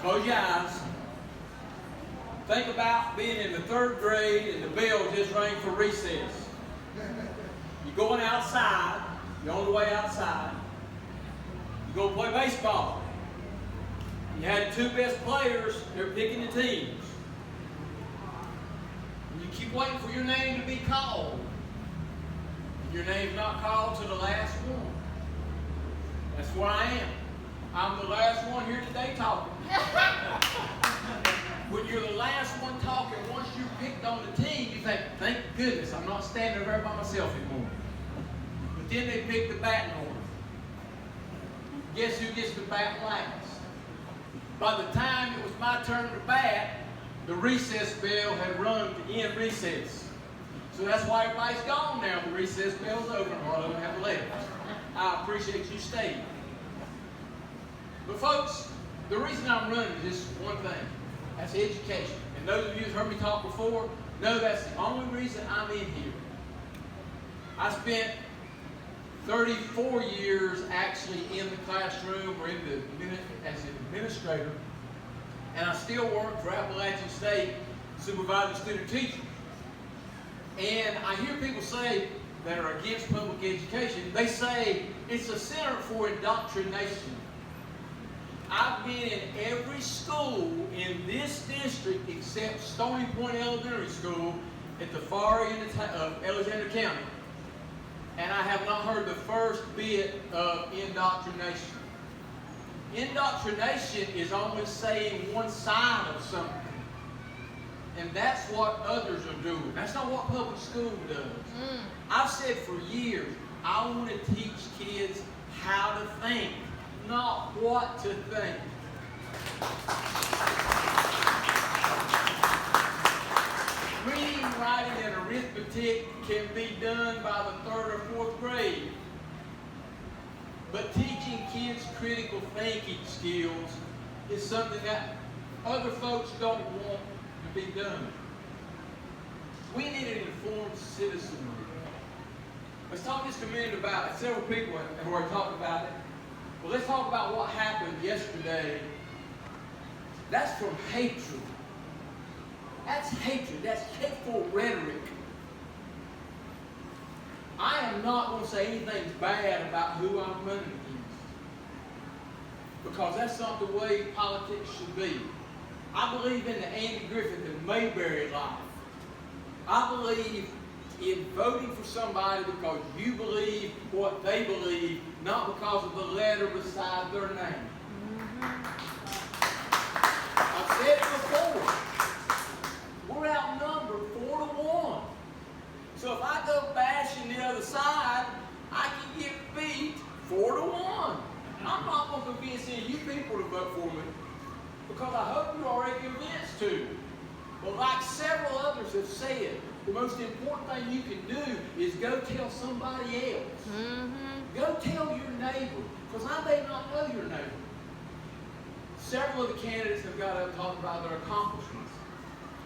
Close your eyes. Think about being in the 3rd grade and the bell just rang for recess. You're going outside. You're on the way outside. You go play baseball. You had the 2 best players. They're picking the teams. And you keep waiting for your name to be called. Your name's not called to the last one. That's what I am. I'm the last one here today talking. When you're the last one talking, once you're picked on the team, you think, thank goodness I'm not standing there by myself anymore. But then they pick the batting order. Guess who gets the bat last? By the time it was my turn to bat, the recess bell had rung to end recess. So that's why everybody's gone now. The recess bell's over and a lot of them have left. I appreciate you staying. But folks, the reason I'm running is just one thing. That's education. And those of you who've heard me talk before know that's the only reason I'm in here. I spent 34 years actually in the classroom or as an administrator. And I still work for Appalachian State supervising student teachers. And I hear people say that are against public education, they say it's a center for indoctrination. I've been in every school in this district except Stony Point Elementary School at the far end of Alexander County. And I have not heard the first bit of indoctrination. Indoctrination is only saying one side of something. And that's what others are doing. That's not what public school does. I've said for years, I want to teach kids how to think, not what to think. Reading, writing, and arithmetic can be done by the 3rd or 4th grade. But teaching kids critical thinking skills is something that other folks don't want to be done. We need an informed citizenry. Let's talk just a minute about it. Several people have already talked about it. Well, let's talk about what happened yesterday. That's from hatred. That's hatred. That's hateful rhetoric. I am not going to say anything bad about who I'm running against, because that's not the way politics should be. I believe in the Andy Griffith and Mayberry life. I believe in voting for somebody because you believe what they believe, not because of the letter beside their name. I've said it before. We're outnumbered 4-1. So if I go bashing the other side, I can get beat 4-1. I'm not going to convince any of you people to vote for me, because I hope you're already convinced to. But like several others have said, the most important thing you can do is go tell somebody else. Go tell your neighbor, because I may not know your neighbor. Several of the candidates have got up talking about their accomplishments.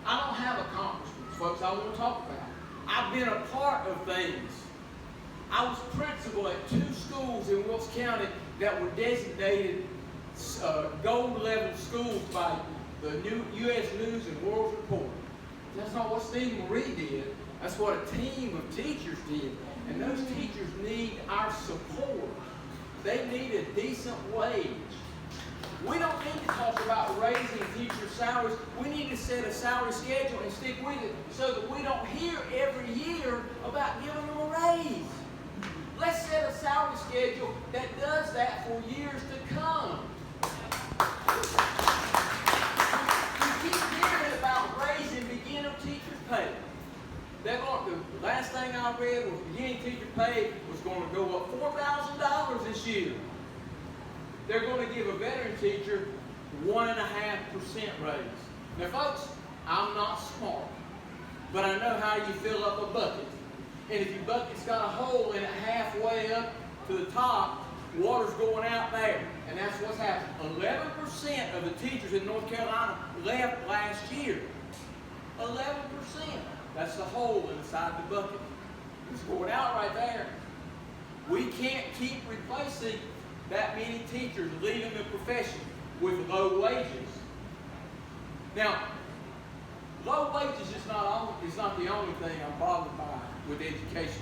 I don't have accomplishments, folks, I want to talk about. I've been a part of things. I was principal at 2 schools in Wilkes County that were designated gold level schools by the new U.S. News and World Report. That's not what Steve Marie did. That's what a team of teachers did. And those teachers need our support. They need a decent wage. We don't need to talk about raising teacher salaries. We need to set a salary schedule and stick with it so that we don't hear every year about giving them a raise. Let's set a salary schedule that does that for years to come. We keep hearing about raising beginner teachers' pay. The last thing I read was beginning teacher pay was going to go up $4,000 this year. They're going to give a veteran teacher 1.5% raise. Now, folks, I'm not smart, but I know how you fill up a bucket. And if your bucket's got a hole in it halfway up to the top, water's going out there. And that's what's happened. 11% of the teachers in North Carolina left last year. 11%. That's the hole inside the bucket. It's going out right there. We can't keep replacing that many teachers leaving the profession. with low wages. Now, low wages is not the only thing I'm bothered by with education.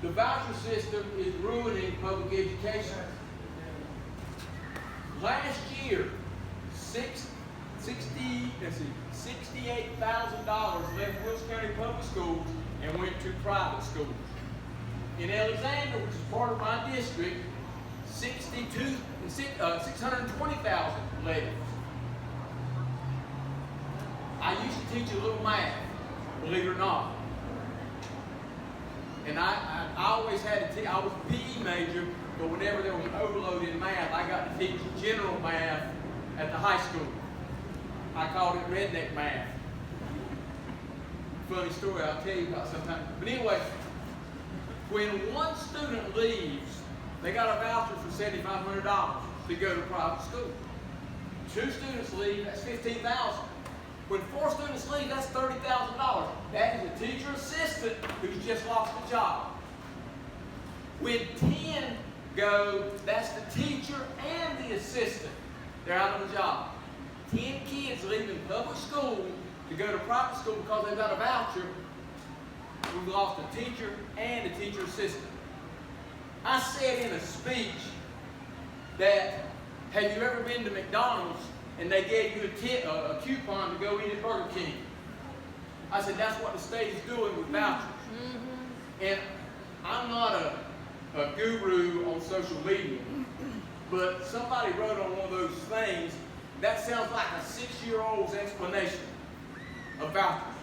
The voucher system is ruining public education. Last year, $68,000 left Wilkes County Public Schools and went to private schools. In Alexander, which is part of my district, $620,000 left. I used to teach a little math, believe it or not. And I always had to teach. I was a PE major, but whenever there was an overload in math, I got to teach general math at the high school. I called it redneck math. Funny story I'll tell you about sometime. But anyway, when one student leaves, they got a voucher for $7,500 to go to private school. 2 students leave, that's $15,000. When 4 students leave, that's $30,000. That is a teacher assistant who's just lost a job. When 10 go, that's the teacher and the assistant. They're out of a job. 10 kids leaving public school to go to private school because they've got a voucher. We've lost a teacher and a teacher assistant. I said in a speech that, have you ever been to McDonald's and they gave you a coupon to go eat at Burger King? I said, that's what the state is doing with vouchers. And I'm not a guru on social media, but somebody wrote on one of those things, that sounds like a 6-year-old's explanation of vouchers.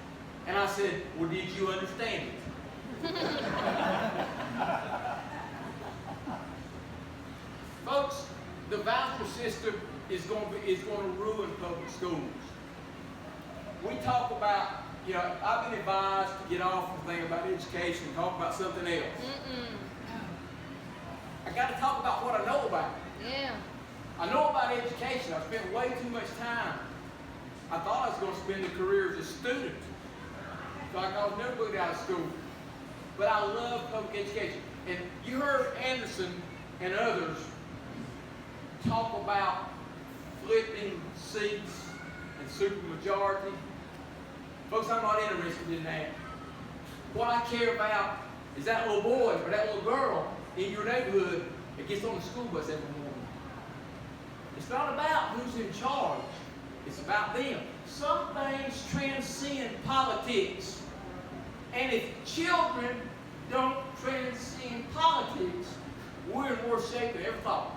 And I said, well, did you understand it? Folks, the voucher system is going to ruin public schools. We talk about, I've been advised to get off the thing about education and talk about something else. I got to talk about what I know about. Yeah. I know about education. I've spent way too much time. I thought I was going to spend a career as a student. So I was never going to get out of school. But I love public education. And you heard Anderson and others talk about flipping seats and supermajority. Folks, I'm not interested in that. What I care about is that little boy or that little girl in your neighborhood that gets on the school bus every morning. It's not about who's in charge. It's about them. Some things transcend politics. And if children don't transcend politics, we're in worse shape than ever thought.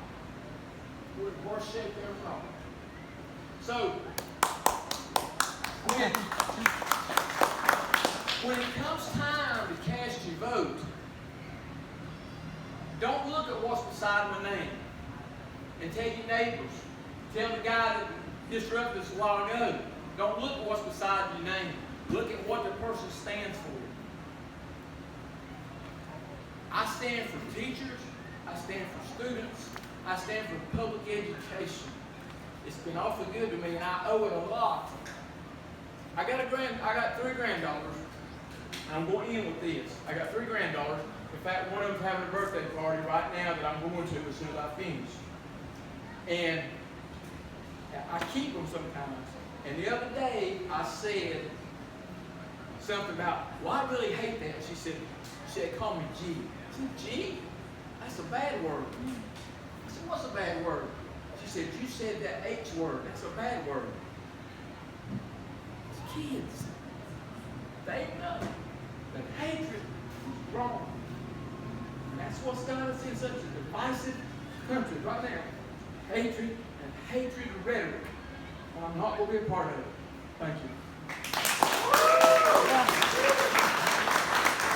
We're in worse shape than ever thought. So, when it comes time to cast your vote, don't look at what's beside my name. And tell your neighbors. Tell the guy that disrupted us a while ago. Don't look at what's beside your name. Look at what the person stands for. I stand for teachers. I stand for students. I stand for public education. It's been awfully good to me, and I owe it a lot. I got 3 granddaughters. I'm going in with this. I got 3 granddaughters. In fact, one of them's having a birthday party right now that I'm going to as soon as I finish. And I keep them sometimes. And the other day, I said something about, well, I really hate that. She said, call me G. I said, G? That's a bad word. I said, what's a bad word? She said, you said that H word. That's a bad word. It's kids. They know that hatred is wrong. And that's what's got us in such a divisive country right now. Hatred and hatred rhetoric. And I'm not going to be a part of it. Thank you.